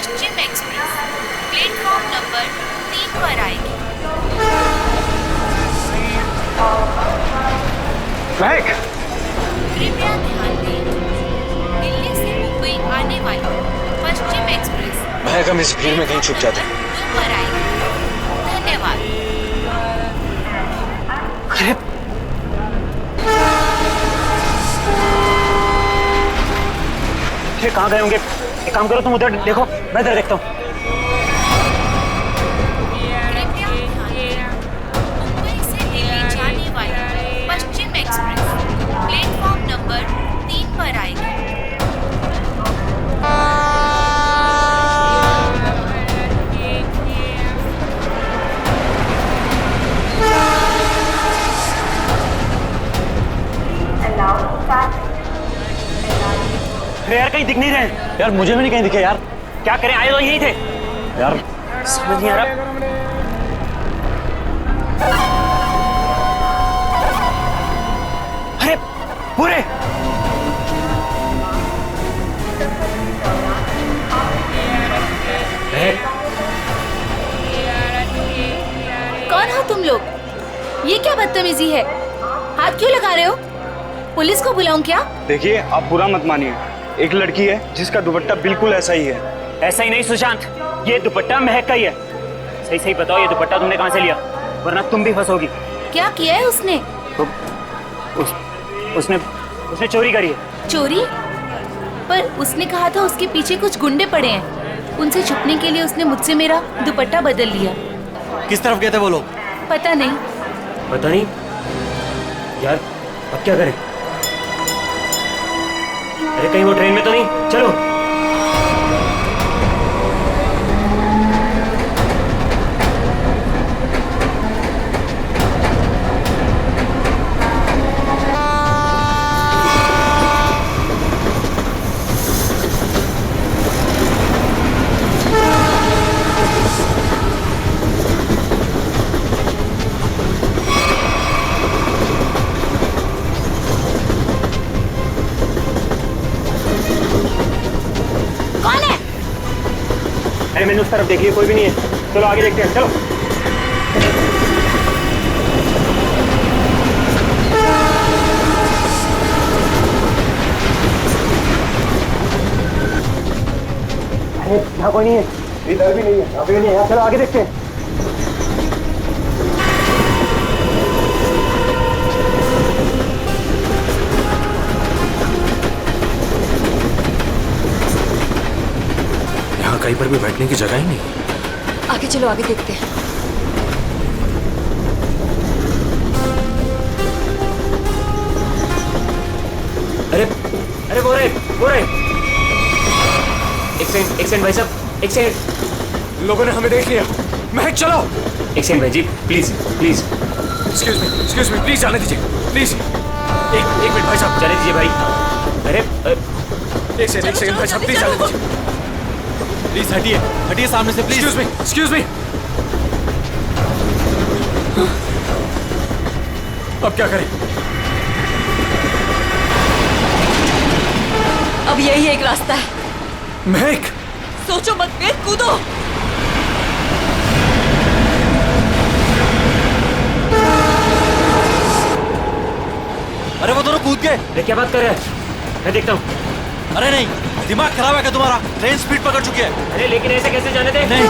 पश्चिम express platform number 3 पर आएगी। महक, कृपया ध्यान दें, दिल्ली से मुंबई आने वाली पश्चिम एक्सप्रेस महक, हम इस भीड़ में कहीं छुप जाते हैं। 2 पर आएगी। धन्यवाद। अरे ये कहाँ गए होंगे? एक काम करो, तुम उधर देखो, मैं इधर देखता हूँ। कृपया ध्यान दें, मुंबई से दिल्ली जाने वाली पश्चिम एक्सप्रेस प्लेटफॉर्म नंबर 3 पर आएगी। अरे यार, कहीं दिख नहीं रहे यार, मुझे भी नहीं कहीं दिखे यार। क्या करें, आए तो यही थे यार, समझ नहीं आ रहा। अरे पूरे कौन हो तुम लोग? ये क्या बदतमीजी है? हाथ क्यों लगा रहे हो? पुलिस को बुलाऊं क्या? देखिए, आप बुरा मत मानिए, एक लड़की है जिसका दुपट्टा बिल्कुल ऐसा ही है। ऐसा ही नहीं सुशांत, ये दुपट्टा महक का ही है। सही सही बताओ, ये दुपट्टा तुमने कहाँ से लिया? वरना तुम भी फंसोगी। क्या किया है उसने? तो उसने चोरी करी है। चोरी? पर उसने कहा था उसके पीछे कुछ गुंडे पड़े हैं। उनसे छुपने के लिए उसने मुझसे मेरा दुपट्टा बदल लिया। किस तरफ गए थे वो लोग? पता नहीं। पता नहीं यार, अब क्या करें? अरे कहीं वो ट्रेन में तो नहीं? चलो। अरे मैंने उस तरफ देख लिया, कोई भी नहीं है। चलो आगे देखते हैं, चलो। अरे यहाँ कोई नहीं है, इधर भी नहीं है, यहाँ भी नहीं है। चलो आगे देखते हैं। कहीं पर भी बैठने की जगह ही नहीं। आगे चलो, आगे देखते हैं। अरे अरे वो रहे। एक सेकंड भाई साहब, एक सेकंड। लोगों ने हमें देख लिया। महक चलो। एक सेकंड भाई जी, प्लीज। एक्सक्यूज मी, प्लीज जाने दीजिए, प्लीज। एक मिनट भाई साहब, जाने दीजिए भाई। अरे एक सेकंड भाई साहब, प्लीज जाने दीजिए। प्लीज हटिए सामने से, प्लीज। Excuse me. अब क्या करें? अब यही एक रास्ता है। महक, सोचो मत, फिर कूदो। अरे वो दोनों कूद गए। अरे क्या बात कर रहे हैं? मैं देखता हूँ। अरे नहीं, दिमाग खराब है क्या तुम्हारा? ट्रेन स्पीड पकड़ चुकी है। अरे लेकिन ऐसे कैसे जाने दे? नहीं।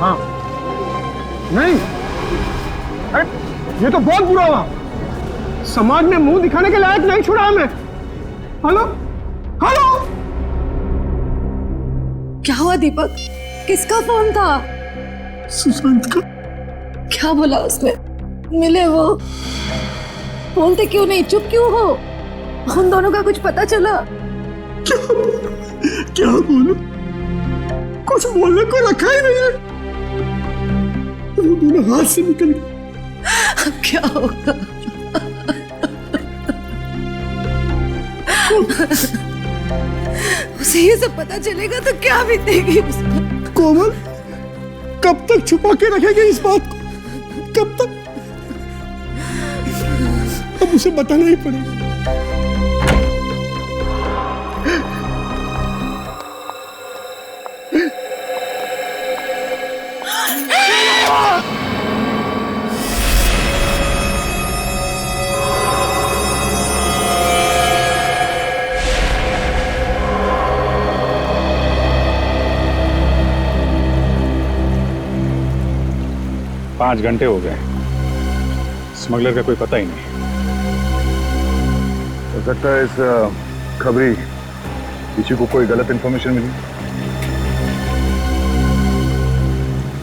हाँ नहीं, अरे ये तो बहुत बुरा हुआ। समाज में मुंह दिखाने के लायक नहीं छोड़ा हमें। हेलो हेलो, क्या हुआ दीपक? किसका फोन था? सुशांत का। क्या बोला उसने? मिले वो? बोलते क्यों नहीं, चुप क्यों हो? हम दोनों का कुछ पता चला? क्या बोलूं? कुछ बोलने को रखा ही नहीं है। वो दोनों हाथ से निकल गए। अब क्या होगा? उसे ये सब पता चलेगा तो क्या बीतेगी उस पर? कोमल, कब तक छुपा के रखेंगे इस बात को? कब तक? अब उसे बताना ही पड़ेगा। पाँच घंटे हो गए, स्मगलर का कोई पता ही नहीं। हो सकता है इस खबरी किसी को कोई गलत इंफॉर्मेशन मिली।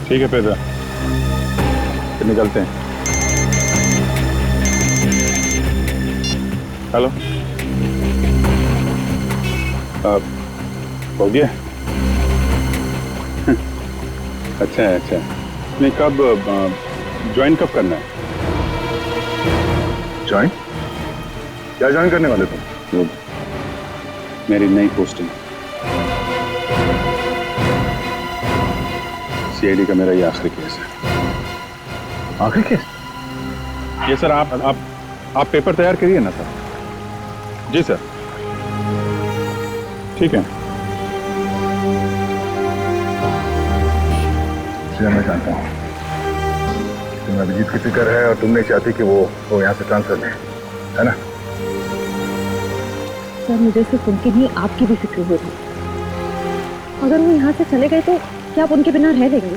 ठीक है पेदर, फिर निकलते हैं। हेलो, हो गया? अच्छा है, अच्छा है। नहीं, कब ज्वाइन कब करना है? ज्वाइन? क्या ज्वाइन करने वाले तुम? वो मेरी नई पोस्टिंग। सीआईडी का मेरा ये आखिरी केस है। आखिरी केस? ये सर, आप पेपर तैयार करिए ना सर। जी सर, ठीक है। मैं जानता हूँ तुम्हें अभिजीत की फिक्र है और तुम नहीं चाहती कि वो यहाँ से ट्रांसफर ले, है ना? सर, मुझे सिर्फ उनकी नहीं आपकी भी फिक्र होगी। अगर वो यहाँ से चले गए तो क्या आप उनके बिना रह लेंगे?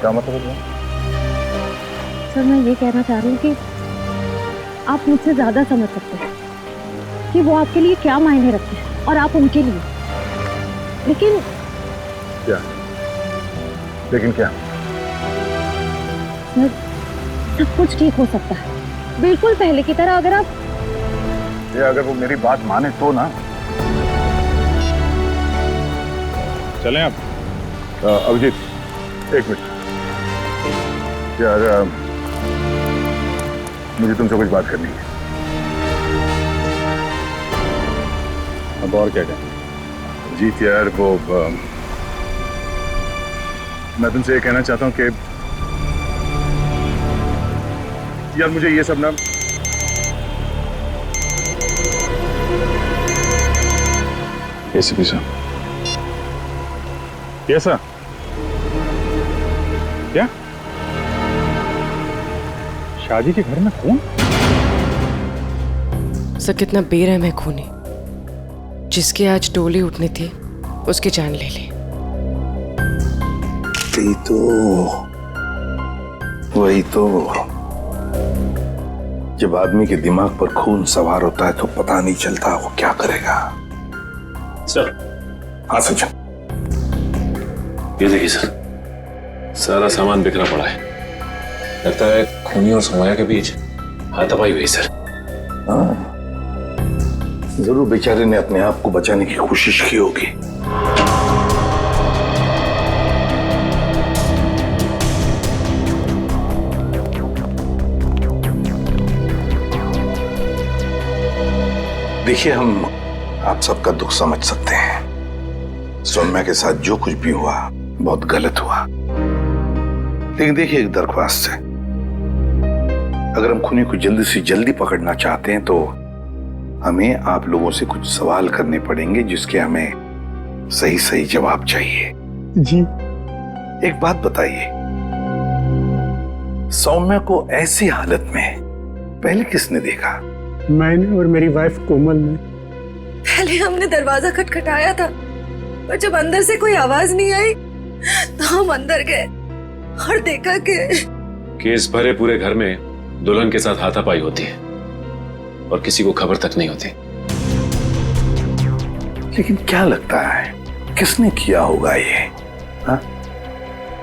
क्या मतलब है? सर, मैं ये कहना चाह रही हूँ कि आप मुझसे ज्यादा समझ सकते हैं कि वो आपके लिए क्या मायने रखते हैं और आप उनके लिए। लेकिन क्या? लेकिन क्या? सर, सब कुछ ठीक हो सकता है, बिल्कुल पहले की तरह। अगर वो मेरी बात माने तो ना। चलें आप? अभिजीत, एक मिनट यार, मुझे तुमसे कुछ बात करनी है। अब और क्या कहें? अभिजीत यार, मैं तुमसे ये कहना चाहता हूँ कि यार मुझे ये सब ना एसीपी साहब। Yes sir. क्या? शादी के घर में खून? सर, कितना बेरहम है खूनी। जिसकी आज डोली उठनी थी उसकी जान ले ली। वही तो जब आदमी के दिमाग पर खून सवार होता है तो पता नहीं चलता वो क्या करेगा। सर। हाँ सचिन। ये देखिए सर, सारा सामान बिखरा पड़ा है। लगता है खूनी और सोमाया के बीच हाथापाई हुई सर। हाँ, जरूर बेचारे ने अपने आप को बचाने की कोशिश की होगी। देखिए, हम आप सबका दुख समझ सकते हैं। सौम्या के साथ जो कुछ भी हुआ बहुत गलत हुआ। लेकिन देखिए, एक दरख्वास्त है, अगर हम खूनी को जल्दी से जल्दी पकड़ना चाहते हैं तो हमें आप लोगों से कुछ सवाल करने पड़ेंगे जिसके हमें सही सही जवाब चाहिए। जी। एक बात बताइए, सौम्या को ऐसी हालत में पहले किसने देखा? मैंने और मेरी वाइफ कोमल ने। पहले हमने दरवाजा खटखटाया था, पर जब अंदर से कोई आवाज नहीं आई तो हम अंदर गए और देखा कि केस भरे पूरे घर में दुल्हन के साथ हाथापाई होती है और किसी को खबर तक नहीं होती। लेकिन क्या लगता है किसने किया होगा ये? हाँ?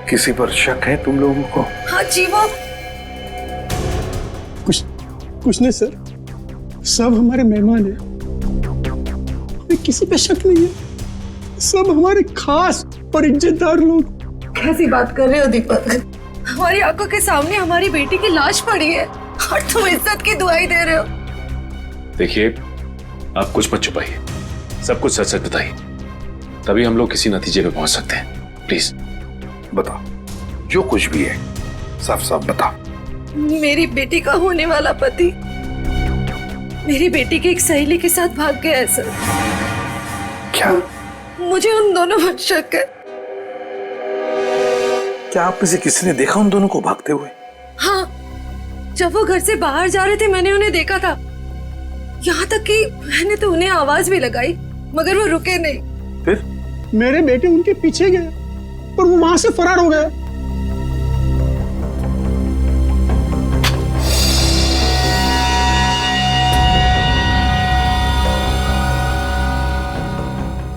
किसी पर शक है तुम लोगों को? हाँ जी, वो कुछ नहीं सर, सब हमारे मेहमान हैं, किसी पे शक नहीं है। सब हमारे खास और इज्जतदार लोग। कैसी बात कर रहे हो दीपक? हमारी आंखों के सामने हमारी बेटी की लाश पड़ी है और तुम इज्जत की दुआई दे रहे हो। देखिए, आप कुछ मत छुपाइए, सब कुछ सच सच बताइए, तभी हम लोग किसी नतीजे पे पहुंच सकते हैं। प्लीज बताओ, जो कुछ भी है साफ साफ बताओ। मेरी बेटी का होने वाला पति मेरी बेटी की एक सहेली के साथ भाग गया है सर। क्या? मुझे उन दोनों पर शक है। क्या आप में से किसी ने देखा उन दोनों को भागते हुए? हाँ, जब वो घर से बाहर जा रहे थे मैंने उन्हें देखा था। यहाँ तक कि मैंने तो उन्हें आवाज भी लगाई मगर वो रुके नहीं। फिर मेरे बेटे उनके पीछे गए और वो वहां से फरार हो गए।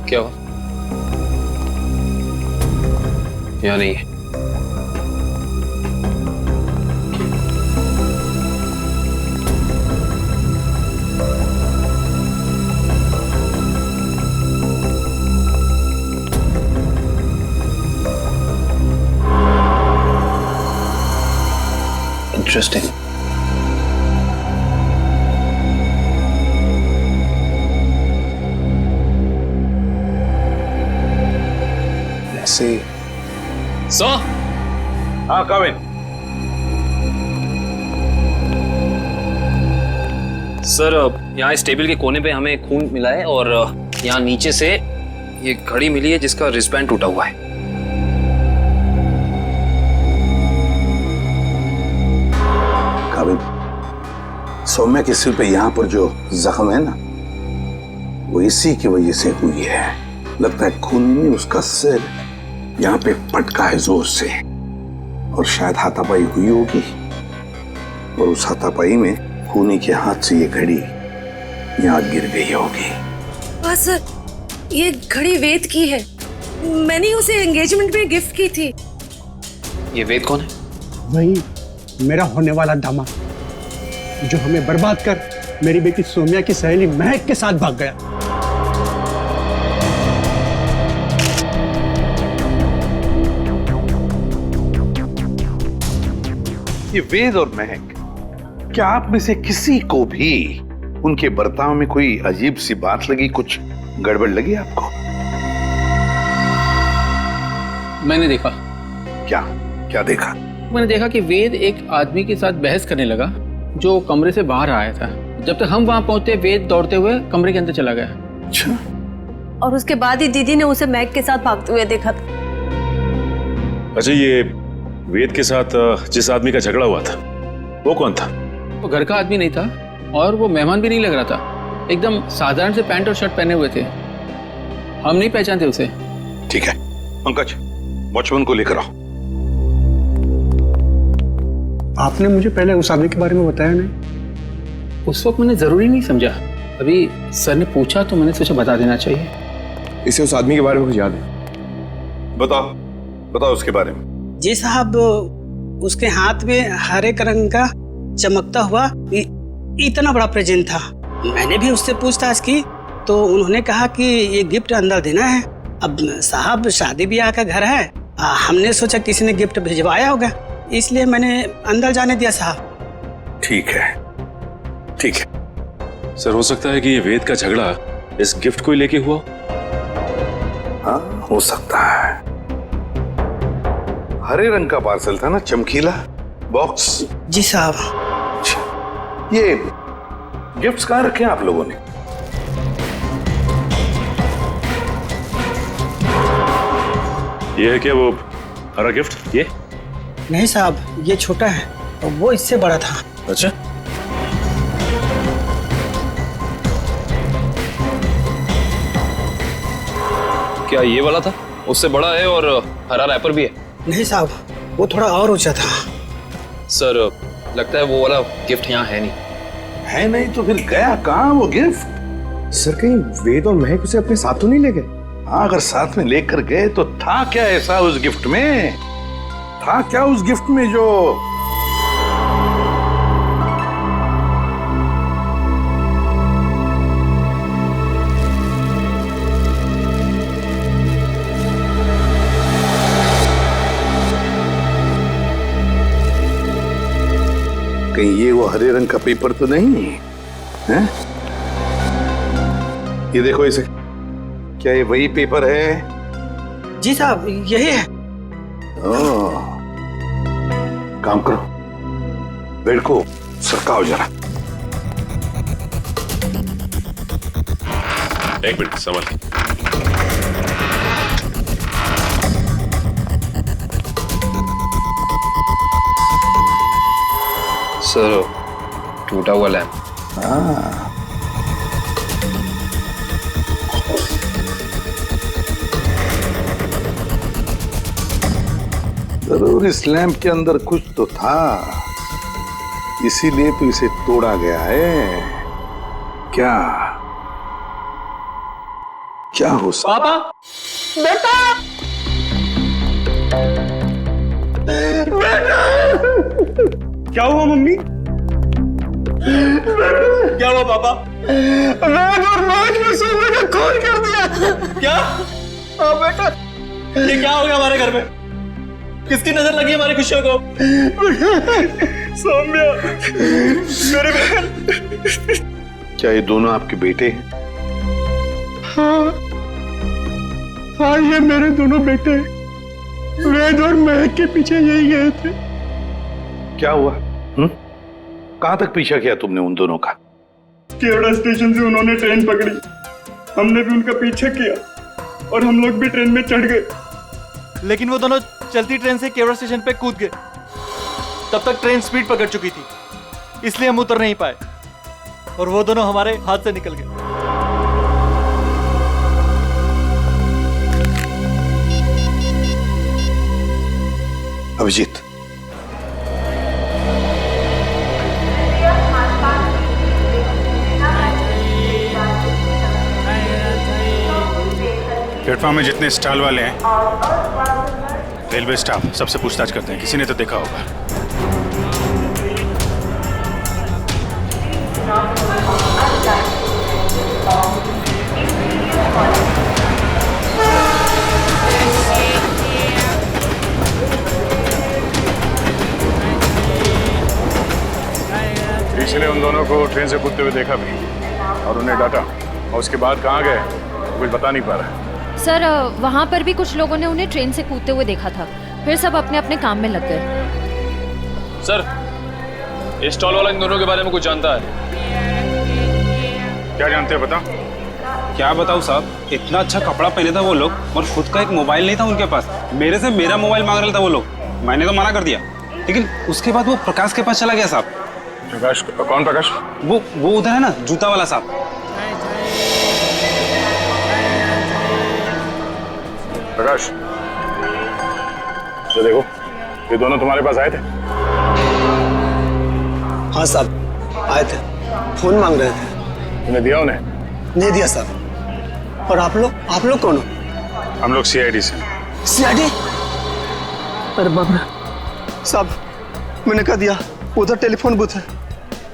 क्या हुआ? या नहीं है? इंटरेस्टिंग। ऐसे सर। हाँ कविन। सर, यहाँ इस टेबल के कोने पे हमें खून मिला है और यहाँ नीचे से ये घड़ी मिली है जिसका रिस्टबैंड टूटा हुआ है। कविन, सौम्या के सिर पे यहाँ पर जो जख्म है ना, वो इसी की वजह से हुई है। लगता है खूनी ने उसका सिर यहाँ पे पटका है जोर से और शायद हाथापाई हुई होगी और उस हाथापाई में खूनी के हाथ से ये घड़ी यहाँ गिर गई होगी। हाँ सर, ये घड़ी वेद की है। मैंने उसे एंगेजमेंट में गिफ्ट की थी। ये वेद कौन है? वही मेरा होने वाला दामाद जो हमें बर्बाद कर मेरी बेटी सोम्या की सहेली महक के साथ भाग गया। ये वेद और महक, क्या आप में से किसी को भी उनके बर्ताव में कोई अजीब सी बात लगी, कुछ गड़बड़ लगी आपको? मैंने देखा। क्या क्या देखा? मैंने देखा कि वेद एक आदमी के साथ बहस करने लगा जो कमरे से बाहर आया था। जब तक हम वहां पहुंचते वेद दौड़ते हुए कमरे के अंदर चला गया। अच्छा। और उसके बाद ही दीदी ने उसे मैक के साथ भागते हुए देखा था। अच्छा, ये वेद के साथ जिस आदमी का झगड़ा हुआ था वो कौन था? वो घर का आदमी नहीं था और वो मेहमान भी नहीं लग रहा था। एकदम साधारण से पैंट और शर्ट पहने हुए थे। हम नहीं पहचानते उसे। ठीक है पंकज, वॉचमैन को लेकर आओ। आपने मुझे पहले उस आदमी के बारे में बताया नहीं। उस वक्त मैंने जरूरी नहीं समझा। अभी सर ने पूछा तो मैंने सोचा बता देना चाहिए। इसे उस आदमी के बारे में कुछ याद है? बताओ बताओ उसके बारे में। जी साहब, उसके हाथ में हरे रंग का चमकता हुआ इतना बड़ा प्रेजेंट था। मैंने भी उससे पूछताछ की तो उन्होंने कहा कि ये गिफ्ट अंदर देना है। अब साहब शादी ब्याह का घर है, हमने सोचा किसी ने गिफ्ट भिजवाया होगा, इसलिए मैंने अंदर जाने दिया साहब। ठीक है ठीक है। सर, हो सकता है कि ये वेद का झगड़ा इस गिफ्ट को लेके हुआ। हाँ हो सकता है। हरे रंग का पार्सल था ना, चमकीला बॉक्स। जी साहब। ये गिफ्ट्स कहाँ रखे हैं आप लोगों ने? ये है क्या वो हरा गिफ्ट? ये नहीं साहब, ये छोटा है और वो इससे बड़ा था। अच्छा, क्या ये वाला था? उससे बड़ा है और हरा रैपर भी है। नहीं साहब, वो थोड़ा और ऊंचा था। सर, लगता है वो वाला गिफ्ट यहाँ है नहीं। है नहीं तो फिर गया कहाँ वो गिफ्ट? सर, कहीं वेद और महक उसे अपने साथ तो नहीं ले गए? हाँ, अगर साथ में लेकर गए तो था क्या ऐसा उस गिफ्ट में? था क्या उस गिफ्ट में जो कहीं ये वो हरे रंग का पेपर तो नहीं है? ये देखो इसे, क्या ये वही पेपर है? जी साहब, यही है। ओह, काम करो, बेड को सरकाओ जरा। एक मिनट, संभाल के। सर, टूटा हुआ लैंप। जरूर इस लैंप के अंदर कुछ तो था, इसीलिए तो इसे तोड़ा गया है। क्या क्या हो सकता? पापा, बेटा, बेटा, क्या हुआ मम्मी? क्या हुआ पापा? मैंने और मैच में सुबह ने खून कर दिया। क्या? हाँ बेटा, ये क्या हो गया हमारे घर में? किसकी नजर लगी हमारी खुशियों को? सौम्या, मेरे बहन। क्या ये दोनों आपके बेटे? हाँ, हाँ, ये मेरे दोनों बेटे वेद और महक के पीछे यही गए थे। क्या हुआ? कहां तक पीछा किया तुमने उन दोनों का? केवड़ा स्टेशन से उन्होंने ट्रेन पकड़ी, हमने भी उनका पीछा किया और हम लोग भी ट्रेन में चढ़ गए। लेकिन वो दोनों चलती ट्रेन से केवड़ा स्टेशन पे कूद गए। तब तक ट्रेन स्पीड पकड़ चुकी थी, इसलिए हम उतर नहीं पाए और वो दोनों हमारे हाथ से निकल गए। अभिजीत, प्लेटफॉर्म में जितने स्टॉल वाले हैं, रेलवे स्टाफ सबसे पूछताछ करते हैं, किसी ने तो देखा होगा। किसी ने उन दोनों को ट्रेन से कूदते हुए देखा भी और उन्हें डांटा, और उसके बाद कहाँ गए कुछ बता नहीं पा रहा। सर, वहाँ पर भी कुछ लोगों ने उन्हें ट्रेन से कूदते हुए देखा था, फिर सब अपने अपने काम में लग गए। सर, ये स्टॉल वाला इन दोनों के बारे में कुछ जानता है? क्या जानते हो बता? क्या बताऊँ साहब, इतना अच्छा कपड़ा पहने था वो लोग और खुद का एक मोबाइल नहीं था उनके पास। मेरे से मेरा मोबाइल मांग रहा था वो लोग, मैंने तो मना कर दिया। लेकिन उसके बाद वो प्रकाश के पास चला गया साहब। प्रकाश? कौन प्रकाश? वो उधर है ना, जूता वाला साहब। प्रकाश, ये देखो, ये दोनों तुम्हारे पास आए थे? हाँ साहब, आए थे, फोन मांग रहे थे। तुमने दिया उन्हें? नहीं दिया साहब। और आप लोग कौन हो? हम लोग CID से। CID? अरे बाबा साहब, मैंने कह दिया, उधर टेलीफोन बूथ है,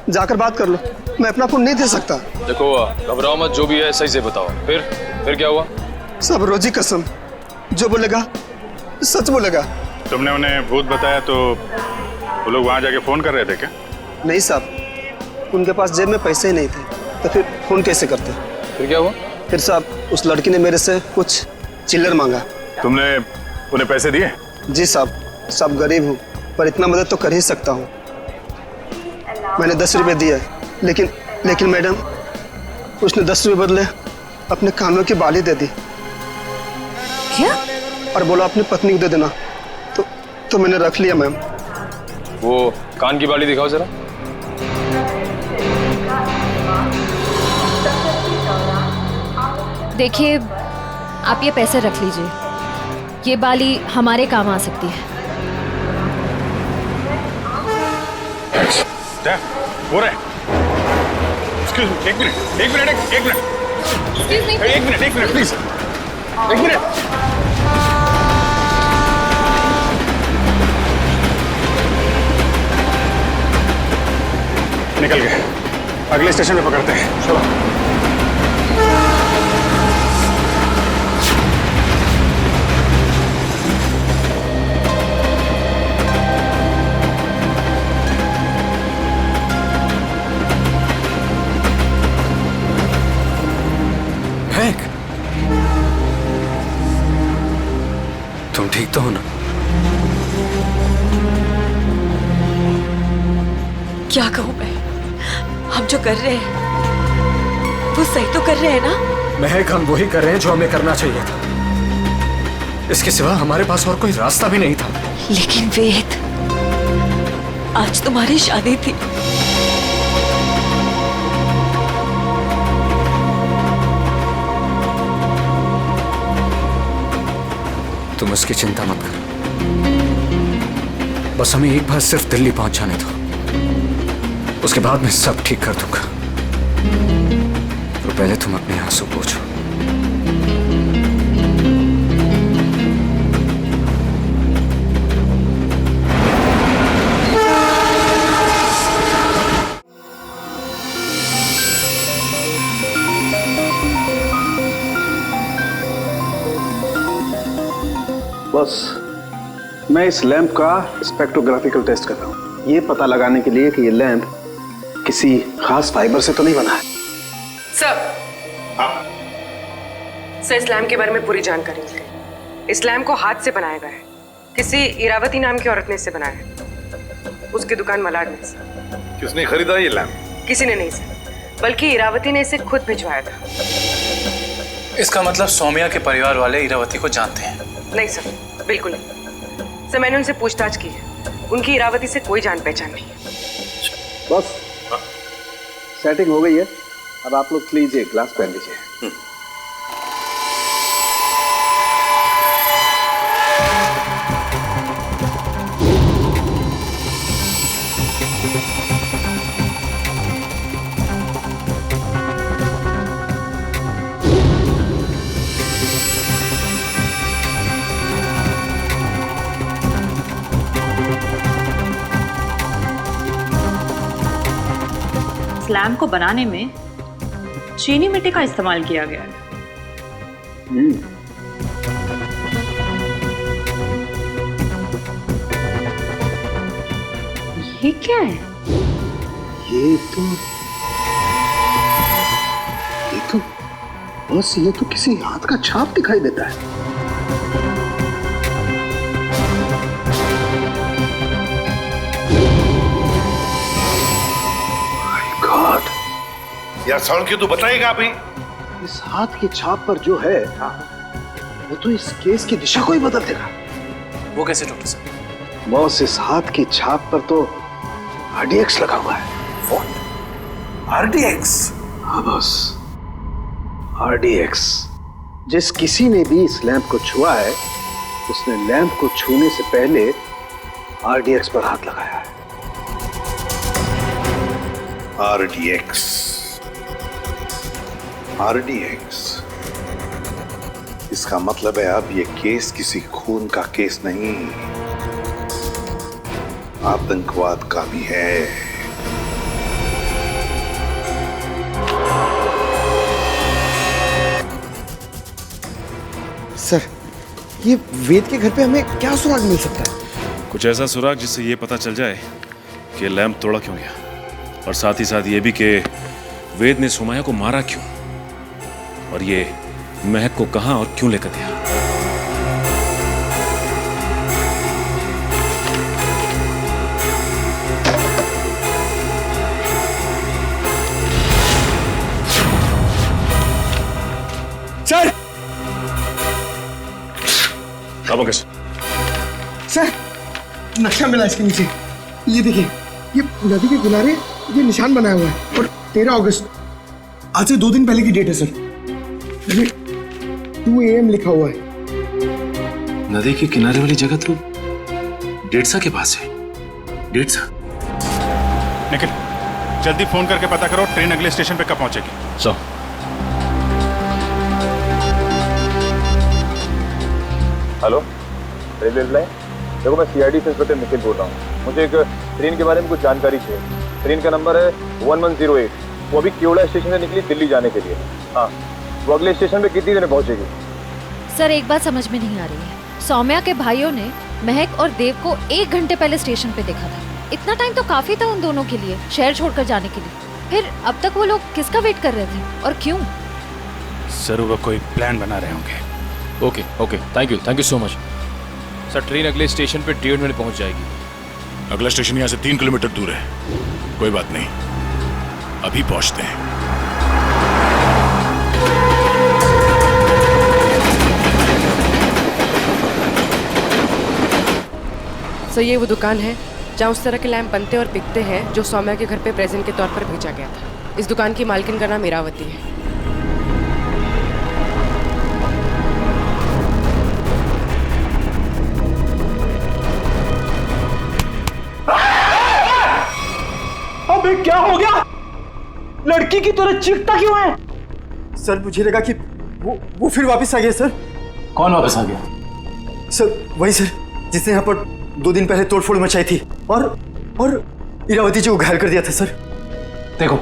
जाकर बात कर लो, मैं अपना फोन नहीं दे सकता। देखो, घबराओ मत, जो भी है सही से बताओ। फिर क्या हुआ? सब रोजी कसम, जो बोलेगा सच बोलेगा। तुमने उन्हें भूत बताया तो वो लोग वहां जाके फोन कर रहे थे क्या? नहीं साहब, उनके पास जेब में पैसे ही नहीं थे, तो फिर फोन कैसे करते? फिर क्या हुआ? फिर साहब, उस लड़की ने मेरे से कुछ चिल्लर मांगा। तुमने उन्हें पैसे दिए? जी साहब, सब गरीब हूँ, पर इतना मदद तो कर ही सकता हूँ। मैंने 10 रुपए दिए, लेकिन मैडम, उसने 10 रुपए बदले अपने कानों की बाली दे दी। क्या? और बोला अपनी पत्नी को दे देना, तो मैंने रख लिया मैम। वो कान की बाली दिखाओ जरा। देखिए, आप ये पैसे रख लीजिए, ये बाली हमारे काम आ सकती है। हो रहा है। Excuse me, एक मिनट प्लीज, एक मिनट। निकल गए, अगले स्टेशन पे पकड़ते हैं, चलो। तुम ठीक तो हो ना? क्या कहूँ मैं? हम जो कर रहे हैं वो सही तो कर रहे हैं ना? महक, हम वही कर रहे हैं जो हमें करना चाहिए था। इसके सिवा हमारे पास और कोई रास्ता भी नहीं था। लेकिन वेद, आज तुम्हारी शादी थी। तुम उसकी चिंता मत करो, बस हमें एक बार सिर्फ दिल्ली पहुंच जाने दो, उसके बाद मैं सब ठीक कर दूंगा। तो पहले तुम अपने आंसू पोंछो। बस मैं इस लैंप का स्पेक्ट्रोग्राफिकल टेस्ट कर रहा हूँ, ये पता लगाने के लिए कि ये लैंप किसी खास फाइबर से तो नहीं बना है। सर, इस लैम्प के बारे में पूरी जानकारी मिली। इस लैम्प को हाथ से बनाया गया है। किसी इरावती नाम की औरत ने इसे बनाया है, उसकी दुकान मलाड में। किसने खरीदा ये लैंप? किसी ने नहीं सर, बल्कि इरावती ने इसे खुद भिजवाया था। इसका मतलब सौम्या के परिवार वाले इरावती को जानते हैं? नहीं सर, बिल्कुल नहीं सर। मैंने उनसे पूछताछ की है, उनकी इरावती से कोई जान पहचान नहीं है। बस सेटिंग हो गई है, अब आप लोग प्लीज एक ग्लास पहन लीजिए। लैम्प को बनाने में चीनी मिट्टी का इस्तेमाल किया गया है। ये क्या है? ये तो किसी हाथ का छाप दिखाई देता है। यार साउंड क्यों तो बताएगा अभी? इस हाथ की छाप पर जो है वो तो इस केस की दिशा को ही बदल देगा। वो कैसे डॉक्टर साहब? बॉस, इस हाथ की छाप पर तो RDX लगा हुआ है। RDX? हाँ बॉस, RDX। जिस किसी ने भी इस लैंप को छुआ है उसने लैंप को छूने से पहले RDX पर हाथ लगाया है। RDX इसका मतलब है अब ये केस किसी खून का केस नहीं, आतंकवाद का भी है। सर, ये वेद के घर पे हमें क्या सुराग मिल सकता है? कुछ ऐसा सुराग जिससे ये पता चल जाए कि लैंप तोड़ा क्यों गया, और साथ ही साथ ये भी कि वेद ने सुमाया को मारा क्यों, और ये महक को कहां और क्यों लेकर गया। सर! सर, नक्शा मिला इसके नीचे। ये देखिए, ये नदी के किनारे ये निशान बनाया हुआ है और 13 अगस्त, आज से 2 दिन पहले की डेट है सर। 2 AM लिखा हुआ है। नदी के किनारे वाली जगह तो डेढ़सा के पास है। डेढ़सा? निखिल, जल्दी फोन करके पता करो ट्रेन अगले स्टेशन पे कब पहुंचेगी। So hello, railway line. देखो, मैं CID से इंस्पेक्टर निखिल बोल रहा हूँ। मुझे एक ट्रेन के बारे में कुछ जानकारी चाहिए। ट्रेन का नंबर है 1108। वो अभी केवड़ा स्टेशन से निकली दिल्ली जाने के लिए। हाँ, वो अगले स्टेशन पे कितनी देर में पहुंचेगी? सर, एक बात समझ में नहीं आ रही है। सौम्या के भाइयों ने महक और देव को 1 घंटे पहले स्टेशन पे देखा था। इतना टाइम तो काफी था उन दोनों के लिए शहर छोड़कर जाने के लिए। फिर अब तक वो लोग किसका वेट कर रहे थे और क्यों? जरूर वो कोई प्लान बना रहे होंगे। Okay, thank you so much. Sir train अगले स्टेशन पे 1.5 मिनट पहुंच जाएगी। अगला स्टेशन यहाँ से 3 किलोमीटर दूर है। कोई बात नहीं, अभी पहुंचते हैं। सर ये वो दुकान है जहाँ उस तरह के लैंप बनते और बिकते हैं जो सौम्या के घर पे प्रेजेंट के तौर पर भेजा गया था। इस दुकान की मालकिन का नाम इरावती है। अबे क्या हो गया? लड़की की तरह चीखता क्यों है? सर मुझे लगा कि वो फिर वापस आ गया सर। कौन वापस आ गया? सर वही सर जिसने यहाँ पर 2 दिन पहले तोड़फोड़ मचाई थी और इरावती जी को घायल कर दिया था सर। देखो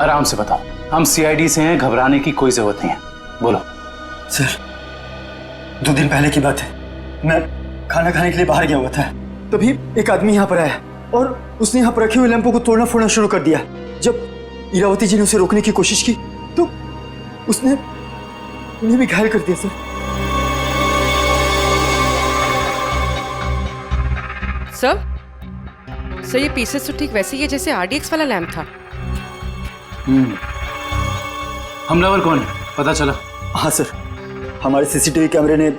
आराम से बताओ, हम सीआईडी से हैं, घबराने की कोई जरूरत नहीं है। बोलो। सर 2 दिन पहले की बात है, मैं खाना खाने के लिए बाहर गया हुआ था, तभी एक आदमी यहाँ पर आया और उसने यहाँ पर रखे हुए लैंपों को तोड़ना फोड़ना शुरू कर दिया। जब इरावती जी ने उसे रोकने की कोशिश की तो उसने उन्हें भी घायल कर दिया सर। सर ये पीसेस तो ठीक वैसे ही है जैसे RDX वाला लैंप था। हमलावर कौन है पता चला? हाँ सर, हमारे सीसीटीवी कैमरे ने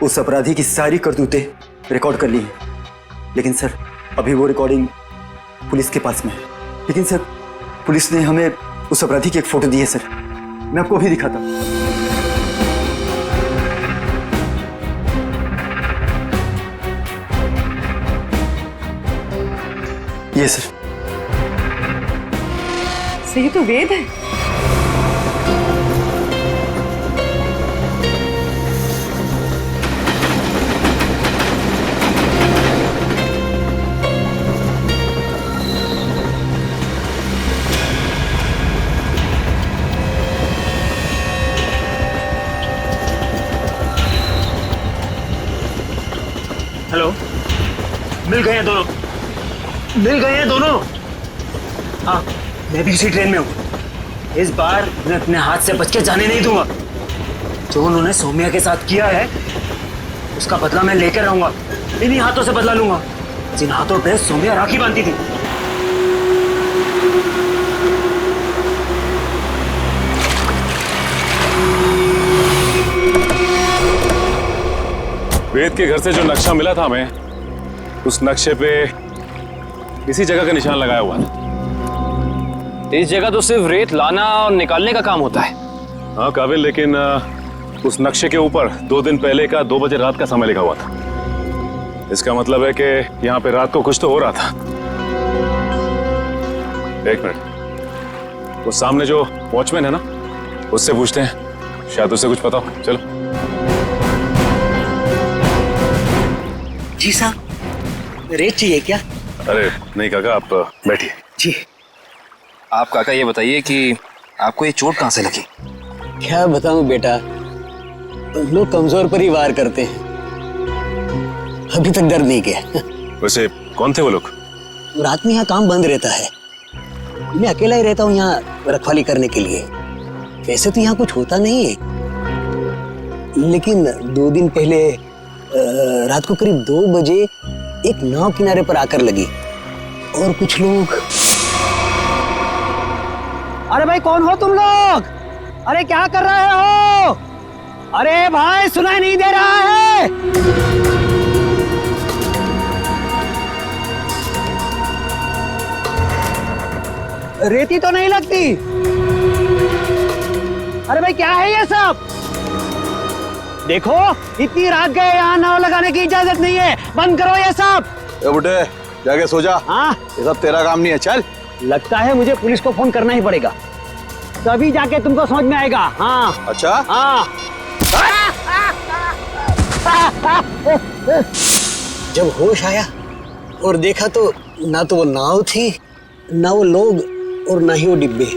उस अपराधी की सारी करतूतें रिकॉर्ड कर ली हैं, लेकिन सर अभी वो रिकॉर्डिंग पुलिस के पास में है। लेकिन सर पुलिस ने हमें उस अपराधी की एक फोटो दी है सर, मैं आपको अभी दिखाता हूँ। ये सर ये तो वेद है। हेलो, मिल गए हैं दोनों, मिल गए हैं दोनों। हाँ मैं भी इसी ट्रेन में हूँ। इस बार मैं अपने हाथ से बच के जाने नहीं दूंगा। जो उन्होंने सौम्या के साथ किया है उसका बदला मैं लेकर रहूंगा। इन्हीं हाथों से बदला लूंगा जिन हाथों पे सौम्या राखी बांधती थी। वेद के घर से जो नक्शा मिला था हमें, उस नक्शे पे इसी जगह का निशान लगाया हुआ था। इस जगह तो सिर्फ रेत लाना और निकालने का काम होता है। हाँ काबिल, लेकिन उस नक्शे के ऊपर 2 दिन पहले का 2 बजे रात का समय लिखा हुआ था। इसका मतलब है कि यहाँ पे रात को कुछ तो हो रहा था। 1 मिनट, वो सामने जो वॉचमैन है ना, उससे पूछते हैं, शायद उसे कुछ पता हो। चलो। जी साहब, रेत चाहिए क्या? अरे नहीं काका, आप बैठिए। जी। आप काका ये बताइए कि आपको ये चोट कहाँ से लगी? क्या बताऊं बेटा, लोग कमजोर पर ही वार करते हैं, अभी तक दर्द नहीं किया। वैसे कौन थे वो लोग? रात में यहाँ काम बंद रहता है, मैं अकेला ही रहता हूँ यहाँ रखवाली करने के लिए। वैसे तो यहाँ कुछ होता नहीं है, लेकिन 2 दिन पहले रात को करीब 2 बजे एक नाव किनारे पर आकर लगी और कुछ लोग। अरे भाई कौन हो तुम लोग? अरे क्या कर रहे हो? अरे भाई सुनाई नहीं दे रहा है? रेती तो नहीं लगती? अरे भाई क्या है ये सब? देखो इतनी रात गए, यहाँ नाव लगाने की इजाजत नहीं है, बंद करो ये सब। ए बुड्ढे जाके सो जा। हाँ ये सब तेरा काम नहीं है, चल। लगता है मुझे पुलिस को फोन करना ही पड़ेगा, तभी जाके तुमको समझ में आएगा। हाँ अच्छा। हाँ जब होश आया और देखा तो ना तो वो नाव थी, ना वो लोग, और ना ही वो डिब्बे।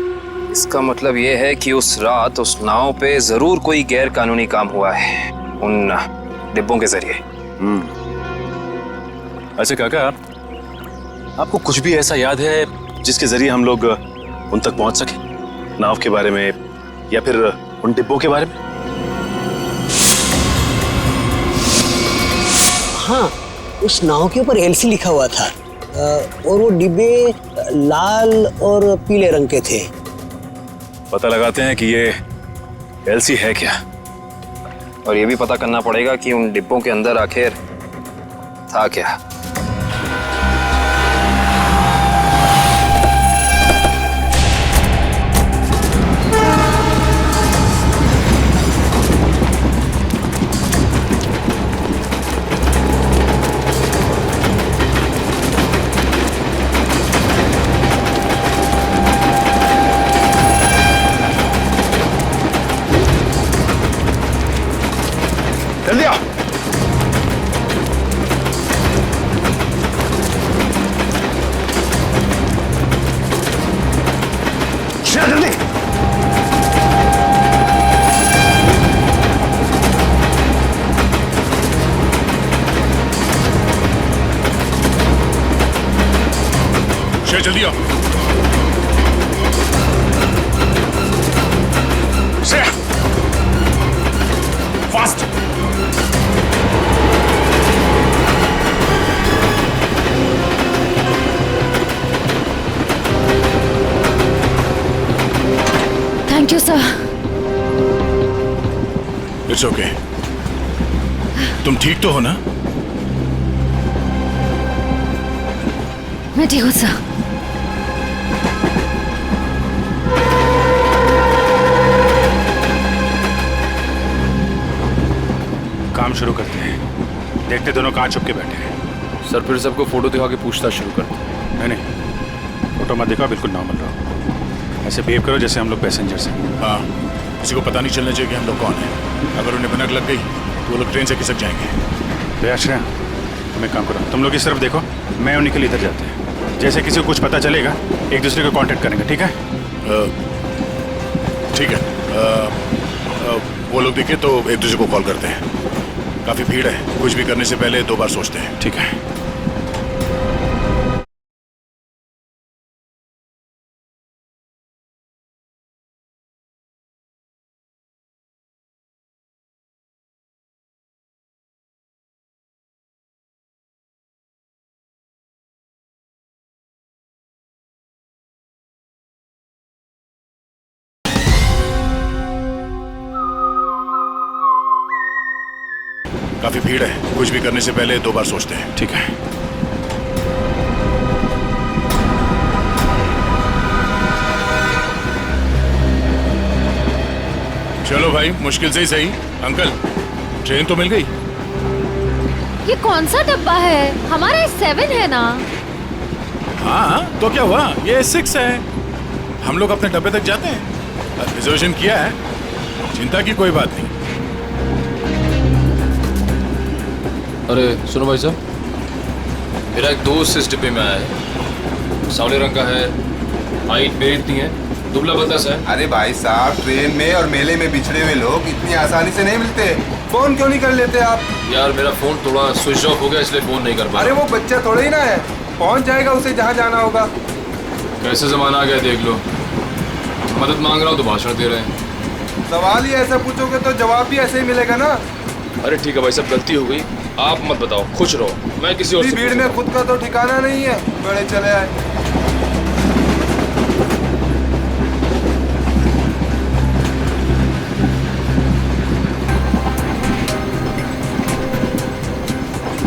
इसका मतलब ये है कि उस रात उस नाव पे जरूर कोई गैर कानूनी काम हुआ है उन डिब्बों के जरिए। अच्छा काका, आपको कुछ भी ऐसा याद है जिसके जरिए हम लोग उन तक पहुंच सके? नाव के बारे में या फिर उन डिब्बों के बारे में? हाँ, उस नाव के ऊपर एलसी लिखा हुआ था और वो डिब्बे लाल और पीले रंग के थे। पता लगाते हैं कि ये एलसी है क्या, और ये भी पता करना पड़ेगा कि उन डिब्बों के अंदर आखिर था क्या। जल्दी आओ। श्रेया जल्दी। श्रेया जल्दी आओ। Shreya fast. Thank you sir. It's okay. तुम ठीक तो हो ना? मैं ठीक हूँ सर। काम शुरू करते हैं। देखते दोनों कहाँ छुप के बैठे हैं। सर फिर सबको फोटो दिखा के पूछताछ शुरू करते हैं। नहीं, फोटो मत दिखाओ, बिल्कुल नॉर्मल रहो। ऐसे बिहेव करो जैसे हम लोग पैसेंजर्स हैं। हाँ, किसी को पता नहीं चलना चाहिए कि हम लोग कौन हैं। अगर उन्हें भनक लग गई तो वो लोग ट्रेन से खिसक जाएंगे। तो श्रेया, तुम एक काम करो, तुम लोग इस तरफ देखो, मैं और निखिल इधर जाते हैं। जैसे किसी को कुछ पता चलेगा एक दूसरे को कांटेक्ट करेंगे, ठीक है? ठीक है। वो लोग दिखे तो एक दूसरे को कॉल करते हैं। काफी भीड़ है, कुछ भी करने से पहले 2 बार सोचते हैं। ठीक है। काफी भीड़ है, कुछ भी करने से पहले 2 बार सोचते हैं। ठीक है। चलो भाई, मुश्किल से ही सही। अंकल, ट्रेन तो मिल गई। ये कौन सा डब्बा है? हमारा 7 है ना? हाँ, तो क्या हुआ? ये 6 है। हम लोग अपने डब्बे तक जाते हैं। रिजर्वेशन किया है, चिंता की कोई बात नहीं। अरे सुनो भाई साहब, मेरा एक दोस्त इस डिब्बे में आया है। सांवले रंग का है, हाइट मेरी इतनी है, दुबला पतला सा है। अरे भाई साहब, ट्रेन में और मेले में बिछड़े हुए लोग इतनी आसानी से नहीं मिलते। फोन क्यों नहीं कर लेते आप? यार मेरा फोन थोड़ा स्विच ऑफ हो गया, इसलिए फोन नहीं कर पाया। अरे वो बच्चा थोड़ा ही ना है, पहुंच जाएगा उसे जहाँ जाना होगा। कैसे जमाना आ गया देख लो। मदद मांग रहा हूँ तो भाषण दे रहे हैं। सवाल ही ऐसा पूछोगे तो जवाब भी ऐसे ही मिलेगा ना। अरे ठीक है भाई साहब, गलती हो गई, आप मत बताओ, खुश रहो, मैं किसी और से भीड़ में खुद का तो ठिकाना नहीं है, बड़े चले आए।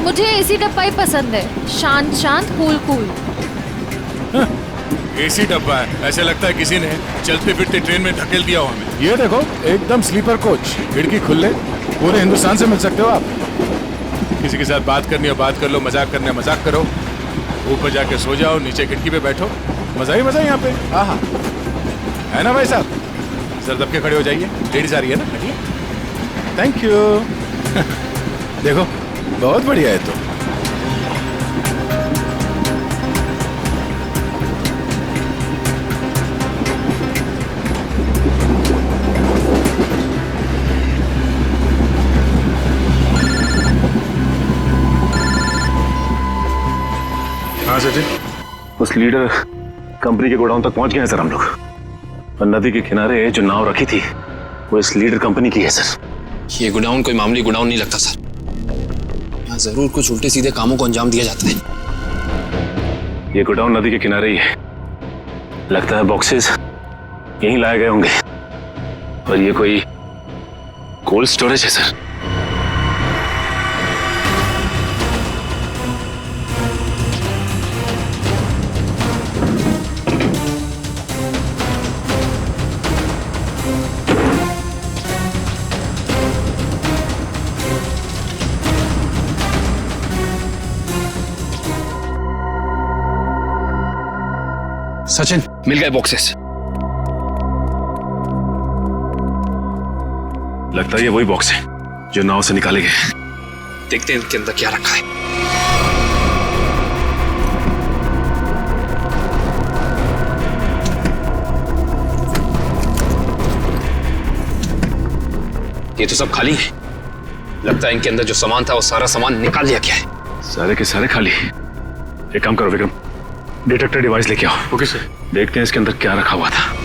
मुझे एसी डब्बा ही पसंद है, शांत शांत, कूल कूल। एसी डब्बा है, ऐसे लगता है किसी ने चलते फिरते ट्रेन में धकेल दिया हो हमें। ये देखो, एकदम स्लीपर कोच, खिड़की खुले, पूरे हिंदुस्तान से मिल सकते हो आप। किसी के साथ बात करनी हो बात कर लो, मजाक करना है मजाक करो, ऊपर जाके सो जाओ, नीचे खिड़की पे बैठो, मजा ही मजा यहाँ पे। हाँ हाँ, है ना भाई साहब? सर दब के खड़े हो जाइए, लेडीज आ रही है ना। Thank you. देखो बहुत बढ़िया है। तो हाँ सर जी, उस लीडर कंपनी के गोडाउन तक पहुंच गए हैं सर हम लोग। और नदी के किनारे जो नाव रखी थी वो इस लीडर कंपनी की है सर। ये गोडाउन कोई मामूली गोडाउन नहीं लगता सर। यहाँ जरूर कुछ उल्टे सीधे कामों को अंजाम दिया जाता है। ये गोडाउन नदी के किनारे ही है। लगता है बॉक्सेस यहीं लाए गए होंगे और ये कोई कोल्ड स्टोरेज है सर। सचिन, मिल गए बॉक्सेस। लगता है ये वही बॉक्स है जो नाव से निकाले गए। देखते हैं इनके अंदर क्या रखा है। ये तो सब खाली है। लगता है इनके अंदर जो सामान था वो सारा सामान निकाल लिया गया है। सारे के सारे खाली। एक काम करो विक्रम, डिटेक्टर डिवाइस लेके आओ। Okay sir. देखते हैं इसके अंदर क्या रखा हुआ था।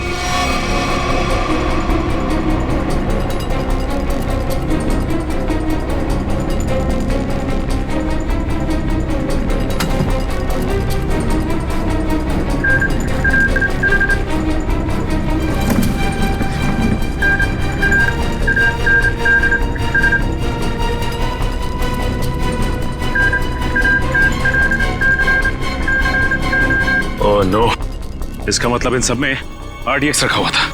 ओह नो, इसका मतलब इन सब में RDX रखा हुआ था।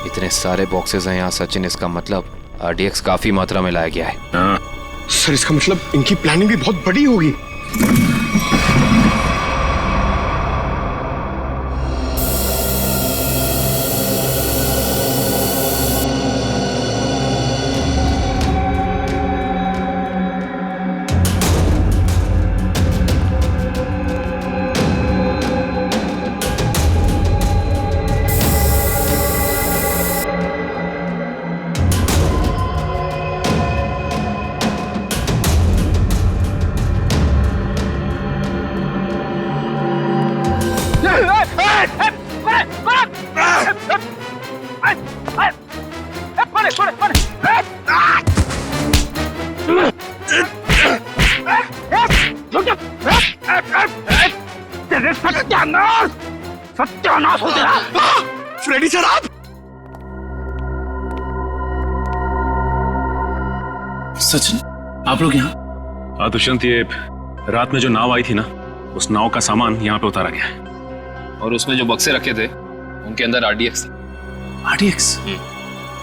इतने सारे बॉक्सेस हैं यहाँ सचिन, इसका मतलब RDX काफी मात्रा में लाया गया है। हाँ। सर इसका मतलब इनकी प्लानिंग भी बहुत बड़ी होगी। सत्यानाश हो तेरा। फ्रेडी सर आप। सचिन, आप लोग यहाँ? हाँ दुष्यंत, ये रात में जो नाव आई थी ना, उस नाव का सामान यहाँ पे उतारा गया है। और उसमें जो बक्से रखे थे उनके अंदर RDX था। RDX?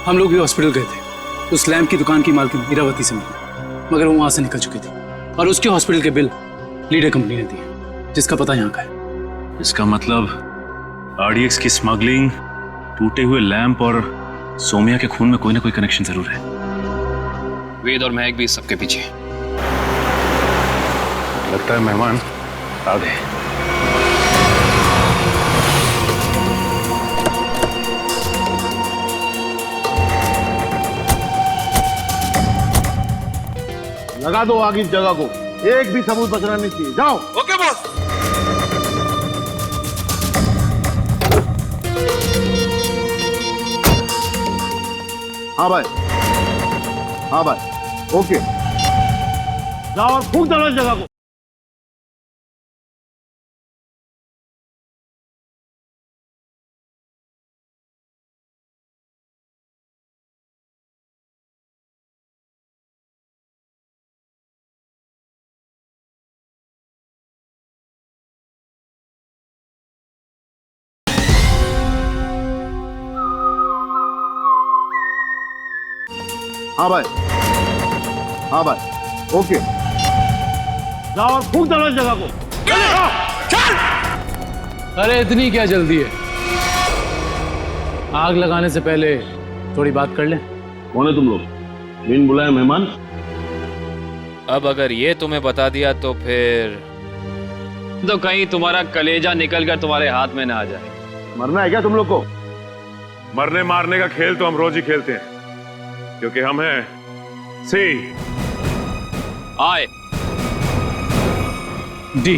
हम लोग भी हॉस्पिटल गए थे। उस लैम्प की दुकान की मालकिन इरावती से मिली, मगर वो वहां से निकल चुकी थी और उसके हॉस्पिटल के बिल लीडर कंपनी ने दिए, जिसका पता यहाँ का है। इसका मतलब RDX की स्मगलिंग, टूटे हुए लैंप और सोमिया के खून में कोई ना कोई कनेक्शन जरूर है। वेद और महक भी इस सबके पीछे। लगता है मेहमान आ गए। लगा दो आग इस जगह को, एक भी सबूत बचना नहीं चाहिए। जाओ। Okay boss. हाँ भाई, हाँ भाई, ओके। जाओ और फूंक दो इस जगह को। हाँ भाई, हाँ भाई, ओके। जाओ और फूंक दो इस जगह को। चल। अरे इतनी क्या जल्दी है? आग लगाने से पहले थोड़ी बात कर लें। कौन है तुम लोग? बिन बुलाए मेहमान? अब अगर ये तुम्हें बता दिया तो फिर तो कहीं तुम्हारा कलेजा निकल कर तुम्हारे हाथ में ना आ जाए। मरना है क्या तुम लोग को? मरने मारने का खेल तो हम रोज ही खेलते हैं, क्योंकि हम हैं सी आई डी।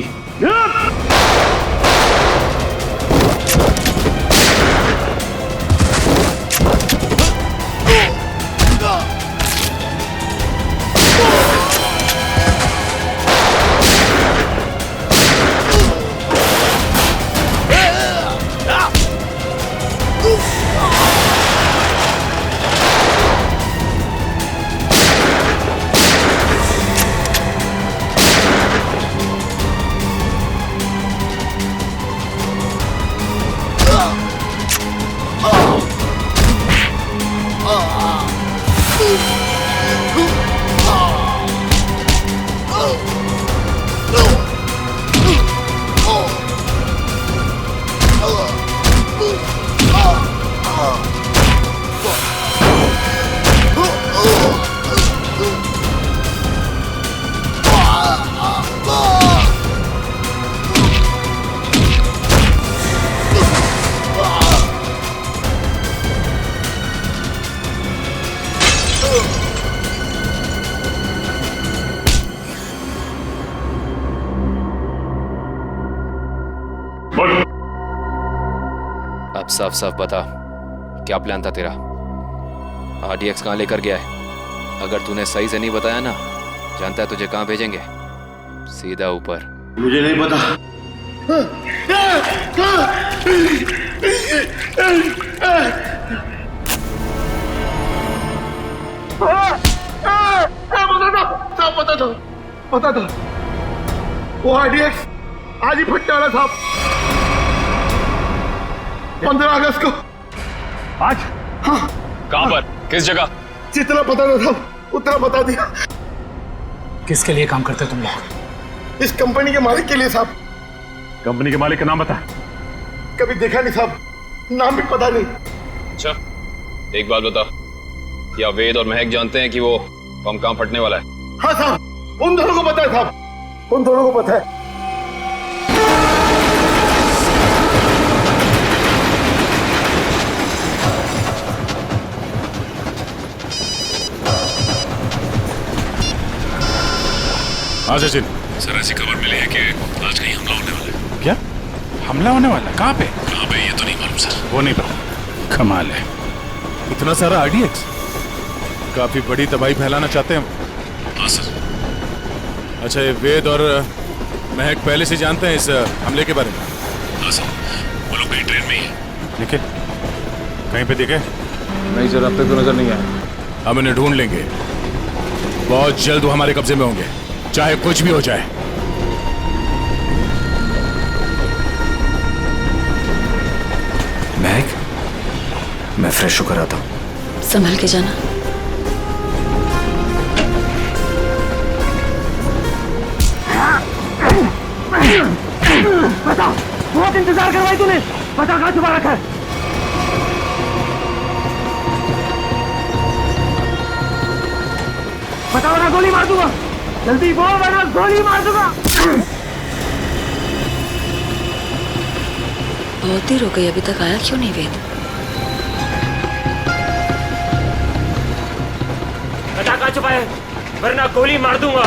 साफ साफ बता, क्या प्लान था तेरा? RDX कहाँ लेकर गया है? अगर तूने सही से नहीं बताया ना, जानता है तुझे कहाँ भेजेंगे? सीधा ऊपर। मुझे नहीं पता। पता था वो RDX आज ही फटने वाला था। 15 अगस्त को। आज? हाँ। कहाँ पर? किस जगह? जितना पता था उतना बता दिया। किसके लिए काम करते तुम लोग? इस कंपनी के मालिक के लिए साहब। कंपनी के मालिक का नाम बता। कभी देखा नहीं साहब, नाम भी पता नहीं। अच्छा, एक बात बता, क्या वेद और महक जानते हैं कि वो बम कहाँ फटने वाला है? हाँ साहब, उन दोनों को पता है साहब, उन दोनों को पता है। हाँ सचिन। सर ऐसी खबर मिली है कि आज कहीं हमला होने वाला है। क्या हमला होने वाला? कहाँ पे? कहाँ पे ये तो नहीं मालूम सर। वो नहीं पता। कमाल है, इतना सारा RDX, काफी बड़ी तबाही फैलाना चाहते हैं वो। हाँ सर। अच्छा, ये वेद और महक पहले से जानते हैं इस हमले के बारे में? हाँ सर, वो लोग कहीं ट्रेन में ही है। लेकिन कहीं पे देखे? नहीं सर, अब तक तो नजर नहीं आया। हम इन्हें ढूंढ लेंगे, बहुत जल्द वो हमारे कब्जे में होंगे, चाहे कुछ भी हो जाए। महक, मैं फ्रेश होकर आता हूँ। संभल के जाना। बता, बहुत इंतजार करवाई तूने, बता कहाँ छुपा रखा है? बताओ ना, गोली मार दूंगा। जल्दी बोल वरना गोली मार दूंगा। बहुत देर हो गई, अभी तक आया क्यों नहीं वेद? बता कहाँ छुपा है, वरना गोली मार दूंगा।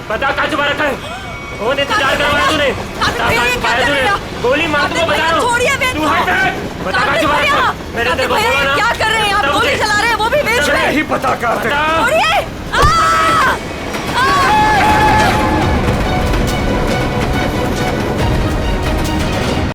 बता कहाँ छुपा रखा है? बहुत इंतजार करवाया तूने, बता कहाँ छुपाया तूने? गोली मार दूंगा, बता रहा हूँ। तू हट, बता कहाँ छुपा रखा है? मैंने तेरे को बोला ना। क्या कर रहे हैं आप? गोली चला रहे हैं, वो भी बीच में। यही पता करते।